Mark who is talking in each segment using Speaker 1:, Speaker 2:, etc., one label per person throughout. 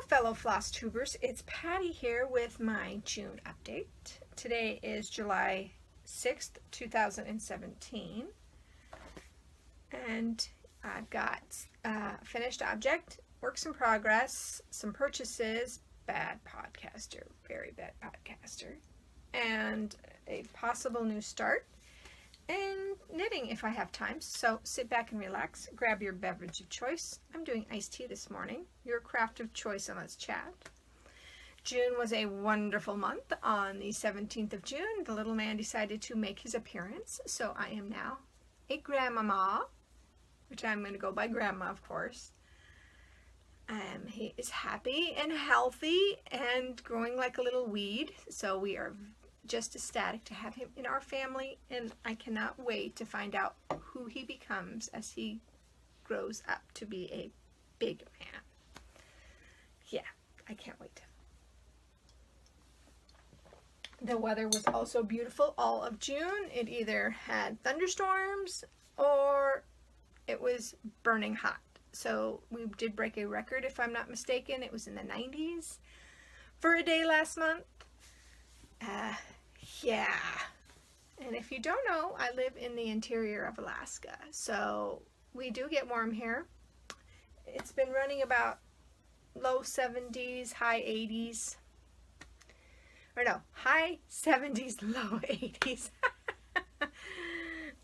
Speaker 1: fellow floss tubers, it's Patty here with my June update. Today is July 6th, 2017, and I've got finished object, works in progress, some purchases, bad podcaster, very bad podcaster, and a possible new start, and knitting if I have time. So sit back and relax, grab your beverage of choice. I'm doing iced tea this morning, your craft of choice, and let's chat. June was a wonderful month. On the 17th of June, the little man decided to make his appearance, so I am now a grandmama, which I'm going to go by grandma, of course. He is happy and healthy and growing like a little weed, so we are just ecstatic to have him in our family, and I cannot wait to find out who he becomes as he grows up to be a big man. Yeah, I can't wait. The weather was also beautiful all of June. It either had thunderstorms or it was burning hot. So we did break a record, if I'm not mistaken. It was in the 90s for a day last month. Yeah. And if you don't know, I live in the interior of Alaska, so we do get warm here. It's been running about low 70s, high 80s. Or no, high 70s, low 80s.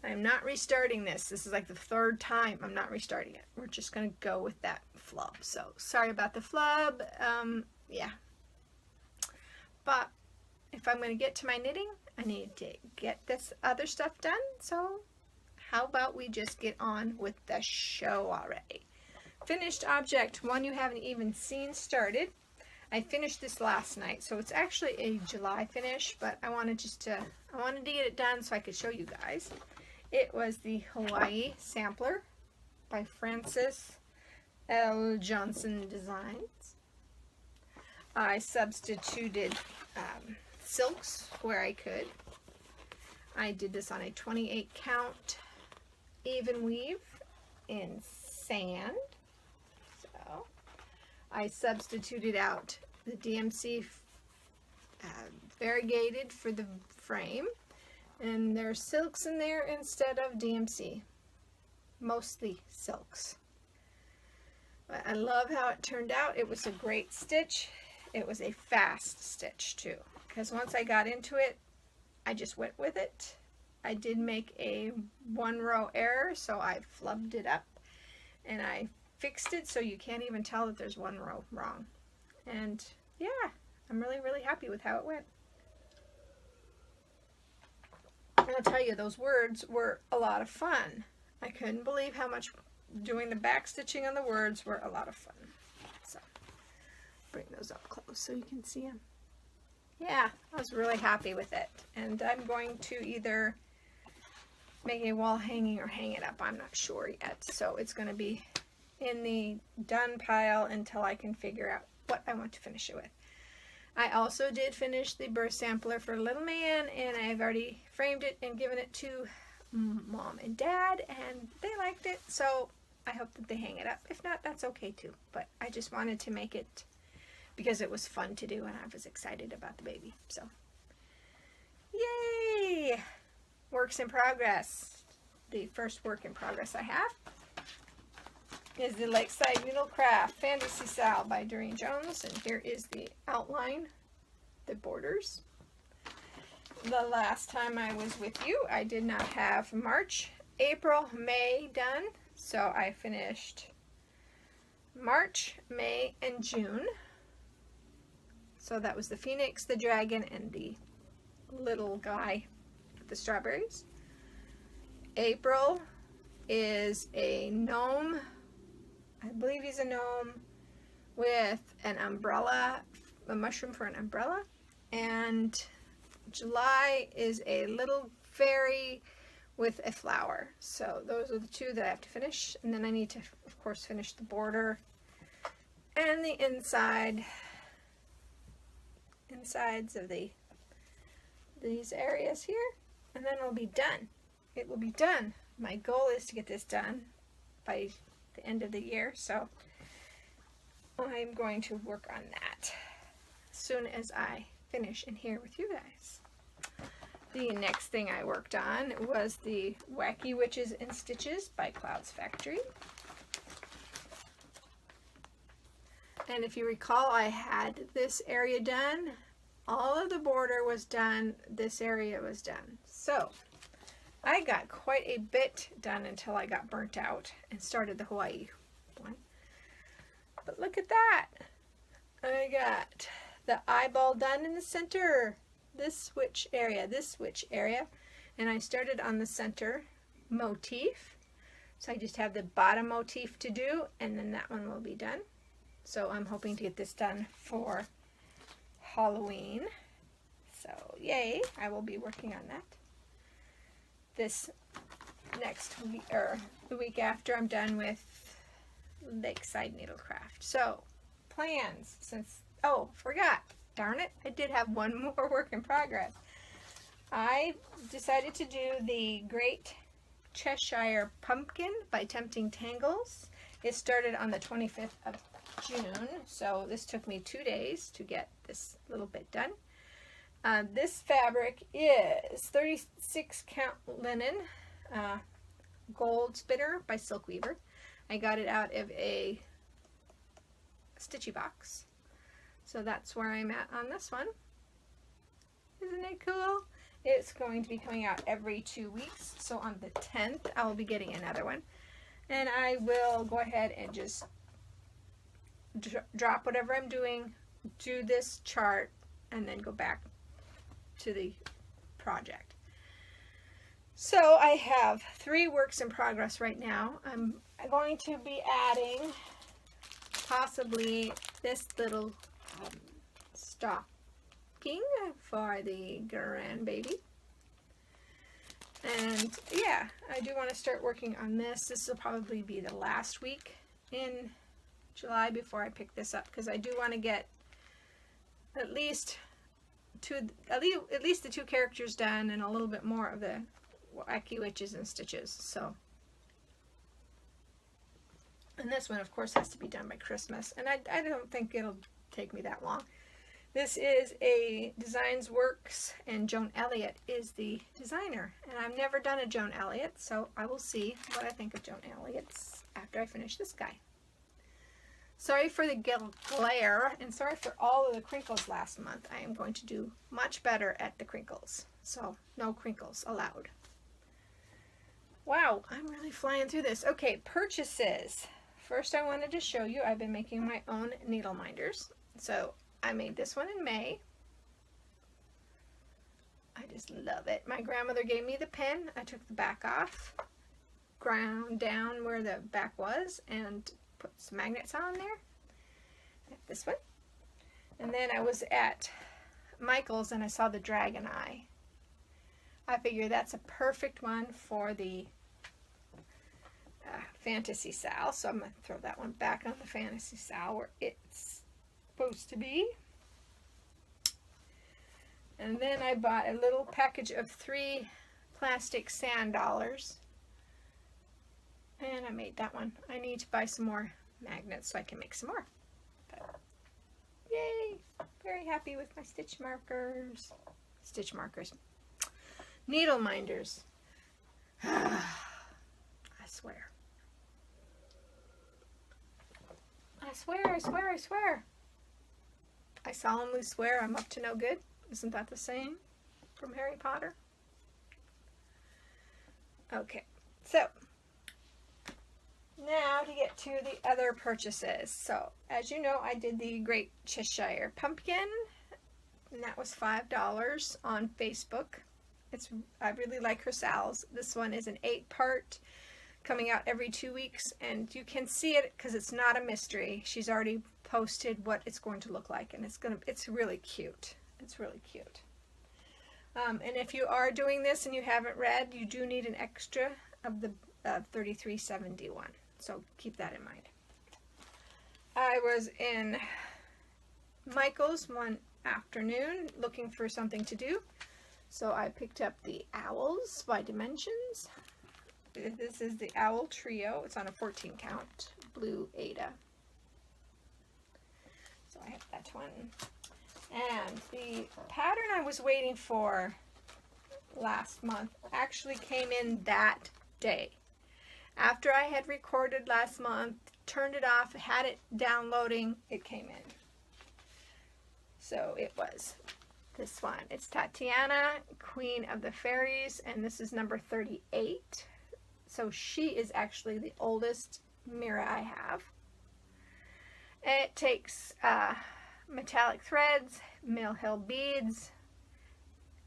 Speaker 1: I'm not restarting this. This is like the third time I'm not restarting it. We're just going to go with that flub. So sorry about the flub. Yeah. But if I'm going to get to my knitting, I need to get this other stuff done. So how about we just get on with the show already? Finished object, one you haven't even seen started. I finished this last night, so it's actually a July finish, but I wanted to get it done so I could show you guys. It was the Hawaii Sampler by Frances L. Johnson Designs. I substituted silks where I could. I did this on a 28 count even weave in sand. So I substituted out the DMC variegated for the frame, and there's silks in there instead of DMC, mostly silks. But I love how it turned out. It was a great stitch. It was a fast stitch too, because once I got into it, I just went with it. I did make a 1-row error, so I flubbed it up and I fixed it so you can't even tell that there's 1 row wrong. And yeah, I'm really happy with how it went. And I'll tell you, those words were a lot of fun. I couldn't believe how much doing the back stitching on the words were a lot of fun. So bring those up close so you can see them. Yeah, I was really happy with it. And I'm going to either make a wall hanging or hang it up. I'm not sure yet. So it's going to be in the done pile until I can figure out what I want to finish it with. I also did finish the burst sampler for Little Man, and I've already framed it and given it to Mom and Dad, and they liked it, so I hope that they hang it up. If not, that's okay too. But I just wanted to make it because it was fun to do and I was excited about the baby. So yay! Works in progress. The first work in progress I have is the Lakeside Needlecraft Fantasy Style by Doreen Jones, and here is the outline, the borders. The last time I was with you, I did not have March, April, May done, so I finished March, May, and June. So that was the Phoenix, the Dragon, and the little guy with the strawberries. April is a gnome. I believe he's a gnome with an umbrella, a mushroom for an umbrella. And July is a little fairy with a flower. So those are the two that I have to finish. And then I need to, of course, finish the border and the insides of these areas here. And then it'll be done. It will be done. My goal is to get this done by the end of the year, so I'm going to work on that as soon as I finish in here with you guys. The next thing I worked on was the Wacky Witches and Stitches by Clouds Factory. And if you recall, I had this area done. All of the border was done. This area was done. So I got quite a bit done until I got burnt out and started the Hawaii one. But look at that. I got the eyeball done in the center. This switch area, and I started on the center motif. So I just have the bottom motif to do, and then that one will be done. So I'm hoping to get this done for Halloween. So yay, I will be working on that. This next week, or the week after, I'm done with Lakeside Needlecraft. So plans, since, oh, forgot. Darn it, I did have one more work in progress. I decided to do the Great Cheshire Pumpkin by Tempting Tangles. It started on the 25th of June, so this took me 2 days to get this little bit done. This fabric is 36 count linen, gold spinner by Silk Weaver. I got it out of a stitchy box. So that's where I'm at on this one. Isn't it cool? It's going to be coming out every 2 weeks. So on the 10th, I will be getting another one. And I will go ahead and just drop whatever I'm doing, do this chart, and then go back to the project. So I have 3 works in progress right now. I'm going to be adding possibly this little stocking for the grandbaby. And yeah, I do want to start working on this. This will probably be the last week in July before I pick this up, because I do want to get at least the 2 characters done and a little bit more of the Wacky Witches and Stitches. So, and this one of course has to be done by Christmas, and I don't think it'll take me that long. This is a Designs Works, and Joan Elliott is the designer. And I've never done a Joan Elliott, so I will see what I think of Joan Elliott's after I finish this guy. Sorry for the glare, and sorry for all of the crinkles last month. I am going to do much better at the crinkles, so no crinkles allowed. Wow, I'm really flying through this. Okay, purchases. First, I wanted to show you I've been making my own needle minders. So I made this one in May. I just love it. My grandmother gave me the pen. I took the back off, ground down where the back was, and put some magnets on there. Like this one. And then I was at Michael's and I saw the dragon eye. I figure that's a perfect one for the Fantasy Sal. So I'm going to throw that one back on the Fantasy Sal where it's supposed to be. And then I bought a little package of 3 plastic sand dollars. And I made that one. I need to buy some more magnets so I can make some more. But, yay! Very happy with my stitch markers. Stitch markers. Needle minders. I swear. I swear, I swear, I swear. I solemnly swear I'm up to no good. Isn't that the saying from Harry Potter? Okay, so now to get to the other purchases. So as you know, I did the Great Cheshire Pumpkin, and that was $5 on Facebook. I really like her Sal's. This one is an 8-part coming out every 2 weeks, and you can see it because it's not a mystery. She's already posted what it's going to look like, and it's really cute. It's really cute. And if you are doing this and you haven't read, you do need an extra of the 3371. So keep that in mind. I was in Michael's one afternoon looking for something to do. So I picked up the Owls by Dimensions. This is the Owl Trio. It's on a 14 count blue Ada. So I have that one. And the pattern I was waiting for last month actually came in that day. After I had recorded last month, turned it off, had it downloading, it came in. So it was this one. It's Tatiana, Queen of the Fairies, and this is number 38. So she is actually the oldest mirror I have. It takes metallic threads, Mill Hill beads,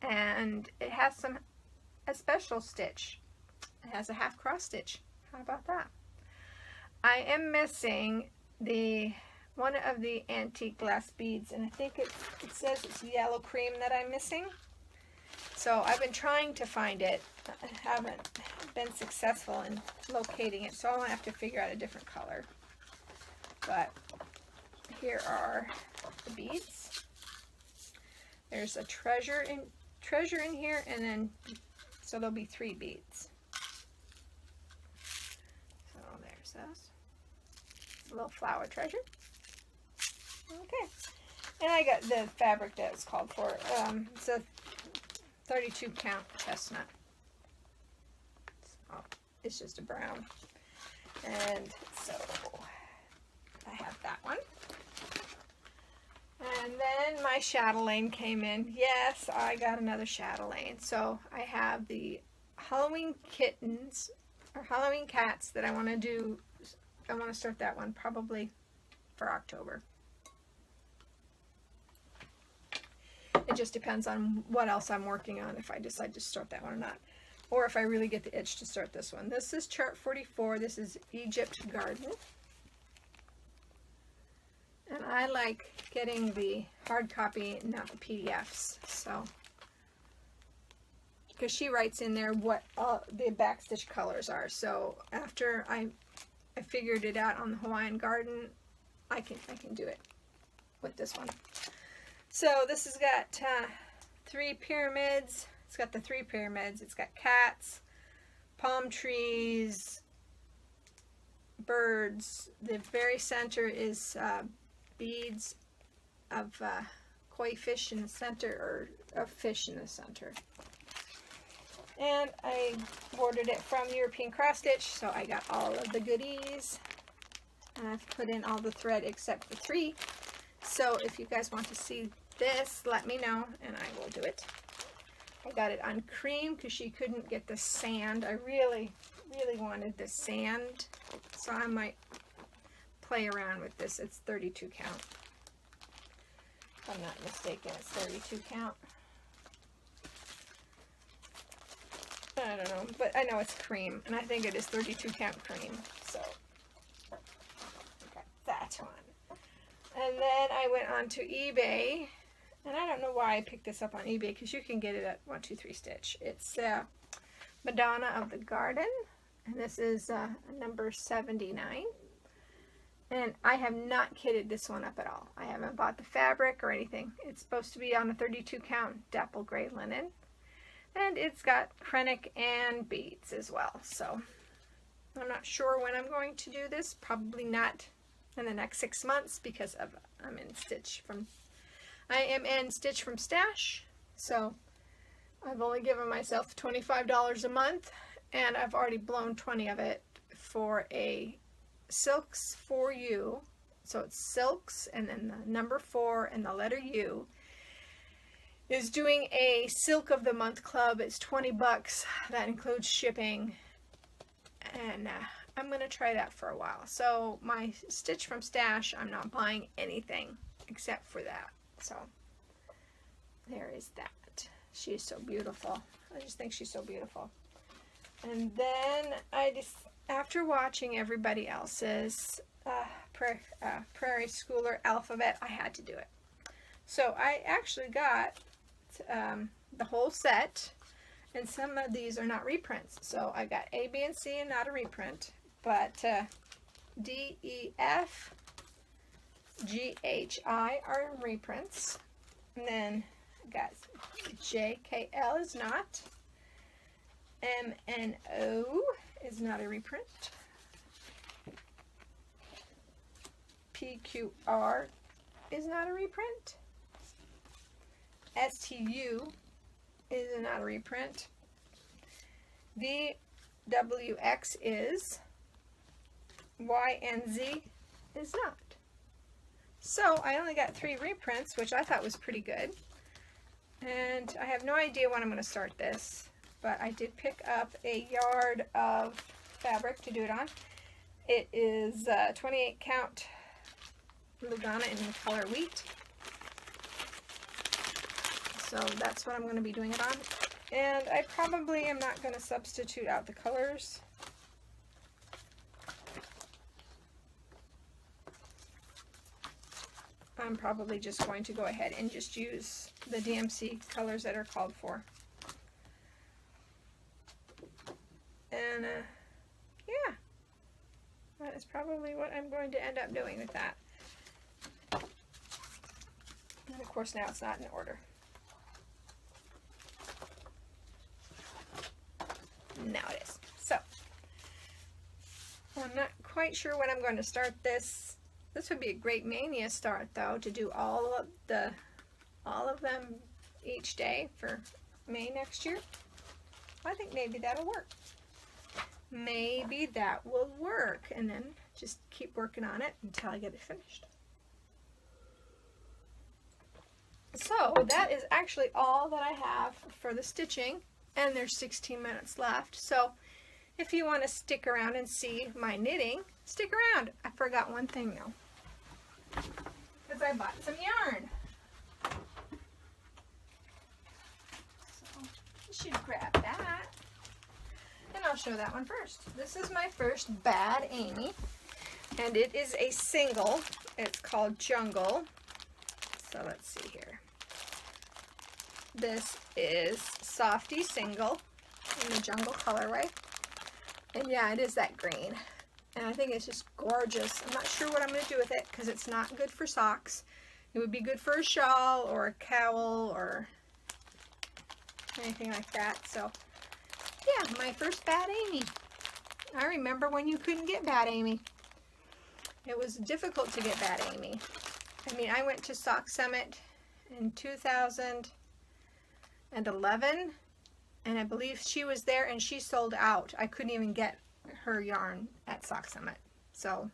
Speaker 1: and it has a special stitch. It has a half cross stitch. How about that? I am missing one of the antique glass beads, and I think it says it's yellow cream that I'm missing. So I've been trying to find it. I haven't been successful in locating it, so I'm going to have to figure out a different color. But here are the beads. There's a treasure in here, and then so there'll be 3 beads. So there's those. It's a little flower treasure. Okay, and I got the fabric that it's called for. It's a 32 count chestnut. So it's just a brown, and so I have that one. And then my chatelaine came in. Yes, I got another chatelaine. So I have the Halloween kittens, or Halloween cats, that I want to do. I want to start that one probably for October. It just depends on what else I'm working on, if I decide to start that one or not. Or if I really get the itch to start this one. This is chart 44. This is Egypt Garden. And I like getting the hard copy, not the PDFs. So, because she writes in there what the backstitch colors are. So after I figured it out on the Hawaiian Garden, I can do it with this one. So this has got 3 pyramids. It's got the 3 pyramids. It's got cats, palm trees, birds. The very center is beads of koi fish in the center, or a fish in the center. And I ordered it from European Cross Stitch, so I got all of the goodies. And I've put in all the thread except for 3. So if you guys want to see this, let me know and I will do it. I got it on cream because she couldn't get the sand. I really wanted the sand, so I might play around with this. It's 32 count. If I'm not mistaken, it's 32 count. I don't know, but I know it's cream, and I think it is 32 count cream. So, okay, that one. And then I went on to eBay, and I don't know why I picked this up on eBay, because you can get it at 1-2-3 Stitch. It's Madonna of the Garden, and this is number 79. And I have not kitted this one up at all. I haven't bought the fabric or anything. It's supposed to be on a 32 count dapple gray linen. And it's got Krennic and beads as well. So I'm not sure when I'm going to do this. Probably not in the next 6 months, because I am in Stitch from Stash. So I've only given myself $25 a month, and I've already blown 20 of it for a Silks for You. So it's Silks and then the number 4 and the letter U. Is doing a Silk of the Month club. It's 20 bucks. That includes shipping. And I'm going to try that for a while. So my Stitch from Stash, I'm not buying anything except for that. So there is that. She is so beautiful. I just think she's so beautiful. And then after watching everybody else's Prairie Schooler alphabet, I had to do it. So I actually got the whole set, and some of these are not reprints. So I got A, B, and C, and not a reprint, but D, E, F, G, H, I are reprints. And then I got J, K, L is not. M, N, O is not a reprint. P, Q, R is not a reprint. STU is not a reprint. VWX is. Y and Z is not. So I only got 3 reprints, which I thought was pretty good. And I have no idea when I'm going to start this, but I did pick up a yard of fabric to do it on. It is 28 count Lugana in the color wheat. So that's what I'm going to be doing it on. And I probably am not going to substitute out the colors. I'm probably just going to go ahead and just use the DMC colors that are called for. And yeah, that is probably what I'm going to end up doing with that. And of course now it's not in order. Now it is. So, I'm not quite sure when I'm going to start this. This would be a great mania start though, to do all of them each day for May next year. I think maybe that'll work. Maybe that will work, and then just keep working on it until I get it finished. So that is actually all that I have for the stitching, and there's 16 minutes left. So if you want to stick around and see my knitting, stick around. I forgot one thing though, because I bought some yarn. So you should grab that. And I'll show that one first. This is my first Bad Amy, and it is a single. It's called Jungle. So let's see here. This is Softy Single in the Jungle colorway. And yeah, it is that green. And I think it's just gorgeous. I'm not sure what I'm going to do with it because it's not good for socks. It would be good for a shawl or a cowl or anything like that. So yeah, my first Bad Amy. I remember when you couldn't get Bad Amy. It was difficult to get Bad Amy. I mean, I went to Sock Summit in 2011, and I believe she was there and she sold out. I couldn't even get her yarn at Sock Summit. So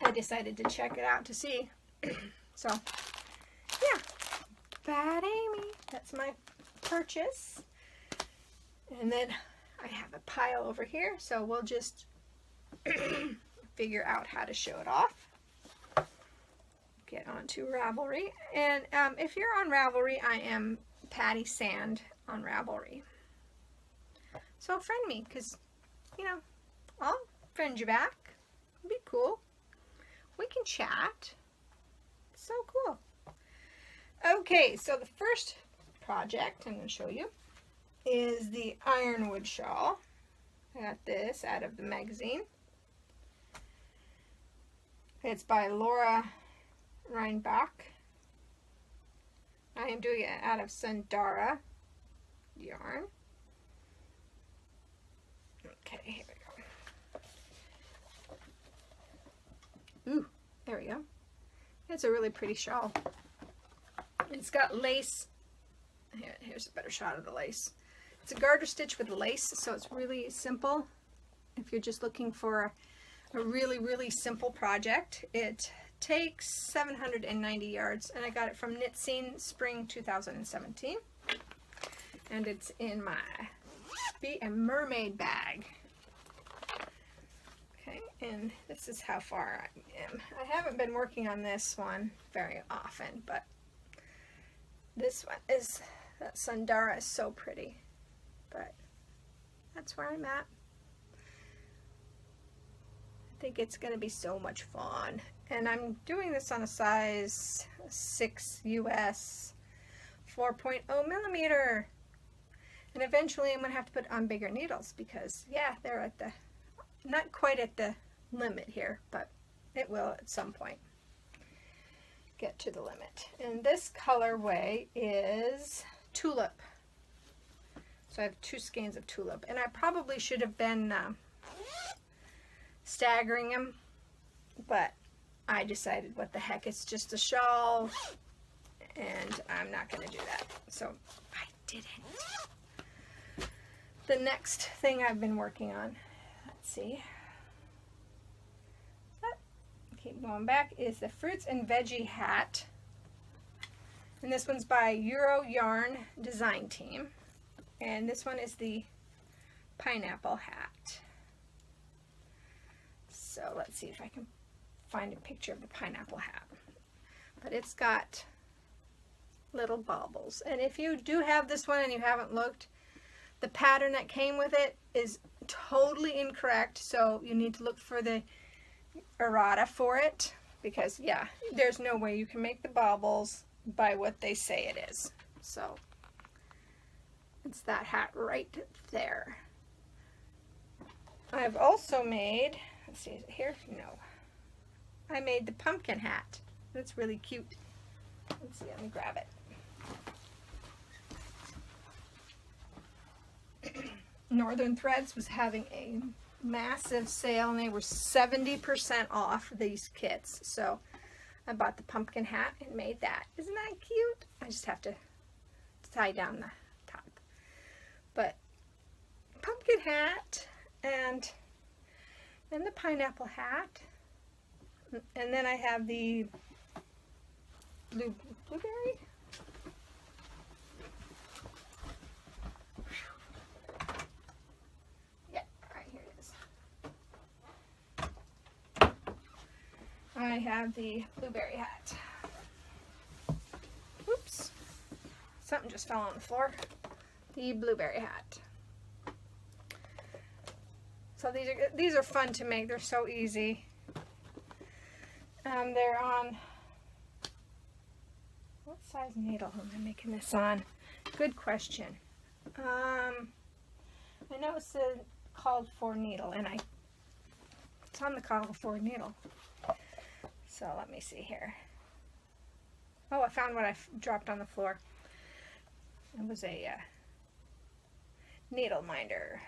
Speaker 1: I decided to check it out to see. So yeah, Bad Amy. That's my purchase. And then I have a pile over here, so we'll just figure out how to show it off. Get onto Ravelry, and if you're on Ravelry, I am Pattisand on Ravelry. So friend me, because you know, I'll friend you back. It'll be cool. We can chat. So cool. Okay, so the first project I'm going to show you is the Ironwood shawl. I got this out of the magazine. It's by Laura Reinbach. I am doing it out of Sundara yarn. Okay, here we go. Ooh, there we go. It's a really pretty shawl. It's got lace. Here's a better shot of the lace. It's a garter stitch with lace, so it's really simple. If you're just looking for a really, really simple project, it takes 790 yards, and I got it from Knit Scene Spring 2017. And it's in my Be a Mermaid bag. Okay, and this is how far I am. I haven't been working on this one very often, but this one is, that Sundara is so pretty. But that's where I'm at. I think it's going to be so much fun. And I'm doing this on a size 6 US 4.0 millimeter. And eventually I'm going to have to put on bigger needles because, yeah, they're at the, not quite at the limit here, but it will at some point get to the limit. And this colorway is Tulip. So I have 2 skeins of Tulip, and I probably should have been staggering them, but I decided, what the heck, it's just a shawl, and I'm not going to do that. So I didn't. The next thing I've been working on, let's see, keep going back, is the fruits and veggie hat. And this one's by Euro Yarn Design Team. And this one is the pineapple hat. So let's see if I can find a picture of the pineapple hat. But it's got little baubles. And if you do have this one and you haven't looked, the pattern that came with it is totally incorrect. So you need to look for the errata for it. Because yeah, there's no way you can make the baubles by what they say it is. So it's that hat right there. I've also made, let's see, is it here? No. I made the pumpkin hat. That's really cute. Let's see, let me grab it. Northern Threads was having a massive sale and they were 70% off these kits. So I bought the pumpkin hat and made that. Isn't that cute? I just have to tie down the top. But pumpkin hat and then the pineapple hat. And then I have the blueberry. Yeah, right here it is. I have the blueberry hat. Oops. Something just fell on the floor. The blueberry hat. So these are fun to make. They're so easy. They're on, what size needle am I making this on? Good question. I know it said called for needle, and it's on the called for needle. So let me see here. Oh, I found what I dropped on the floor. It was a needle minder.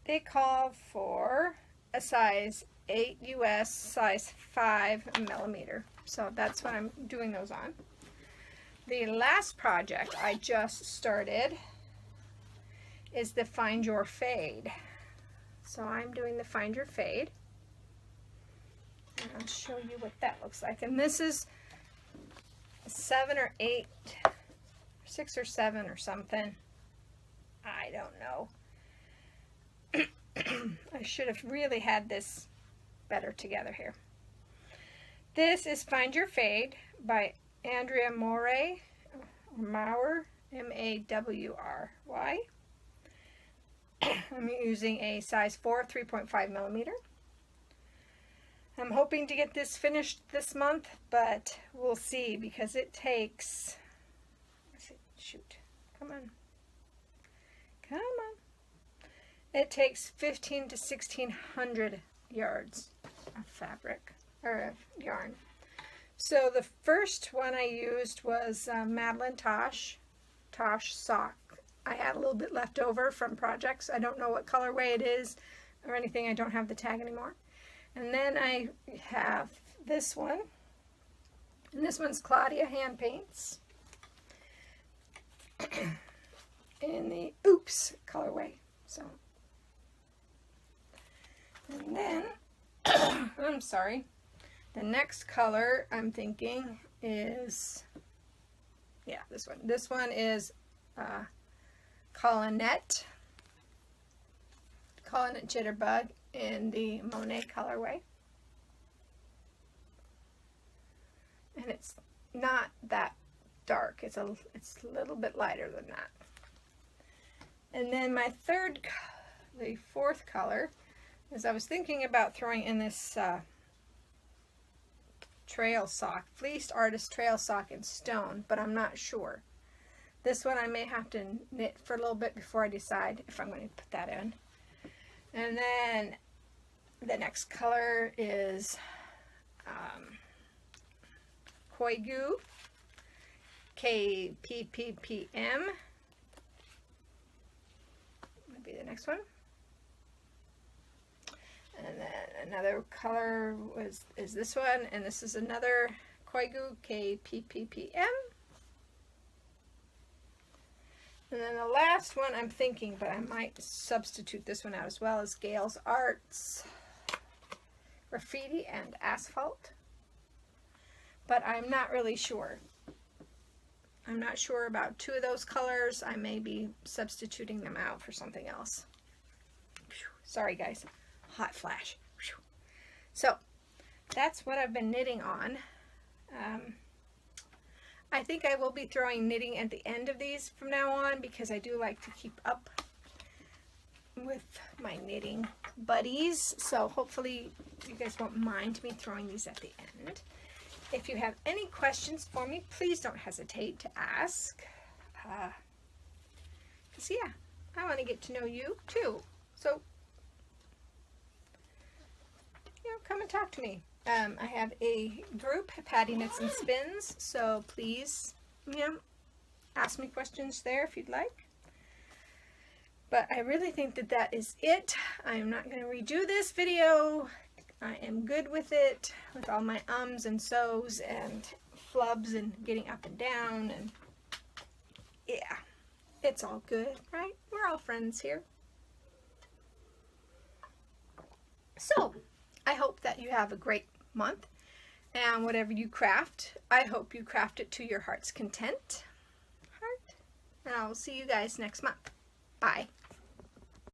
Speaker 1: They call for a size 8 US, size 5 millimeter. So that's what I'm doing those on. The last project I just started is the Find Your Fade. So I'm doing the Find Your Fade. And I'll show you what that looks like. And this is 7 or 8, 6 or 7 or something. I don't know. I should have really had this better together here. This is Find Your Fade by Andrea Maury, M-A-W-R-Y. I'm using a size 4, 3.5 millimeter. I'm hoping to get this finished this month, but we'll see because it takes, let's see, shoot, come on. It takes 15 to 1600 yards of fabric, or of yarn. So the first one I used was Madeline Tosh sock. I had a little bit left over from projects. I don't know what colorway it is or anything. I don't have the tag anymore. And then I have this one. And this one's Claudia Hand Paints. In the Oops colorway. So, and then, I'm sorry, the next color I'm thinking is, yeah, this one. This one is Collinette Jitterbug in the Monet colorway. And it's not that dark. It's a little bit lighter than that. And then my the fourth color is I was thinking about throwing in this trail sock, fleeced artist trail sock in stone, but I'm not sure. This one I may have to knit for a little bit before I decide if I'm going to put that in. And then the next color is Koigu, KPPPM. Would be the next one. And then another color is this one, and this is another Koigu KPPPM. And then the last one I'm thinking, but I might substitute this one out as well, is Gail's Arts Graffiti and Asphalt. But I'm not really sure. I'm not sure about two of those colors. I may be substituting them out for something else. Sorry guys, hot flash. So that's what I've been knitting on. I think I will be throwing knitting at the end of these from now on, because I do like to keep up with my knitting buddies. So hopefully you guys won't mind me throwing these at the end. If you have any questions for me, please don't hesitate to ask. Because yeah, I want to get to know you too. So, you know, come and talk to me. I have a group, Patti Knits and Spins, so please, you know, ask me questions there if you'd like. But I really think that that is it. I'm not going to redo this video. I am good with it, with all my ums and so's and flubs and getting up and down, and yeah, it's all good, right? We're all friends here. So, I hope that you have a great month, and whatever you craft, I hope you craft it to your heart's content. And I will see you guys next month. Bye.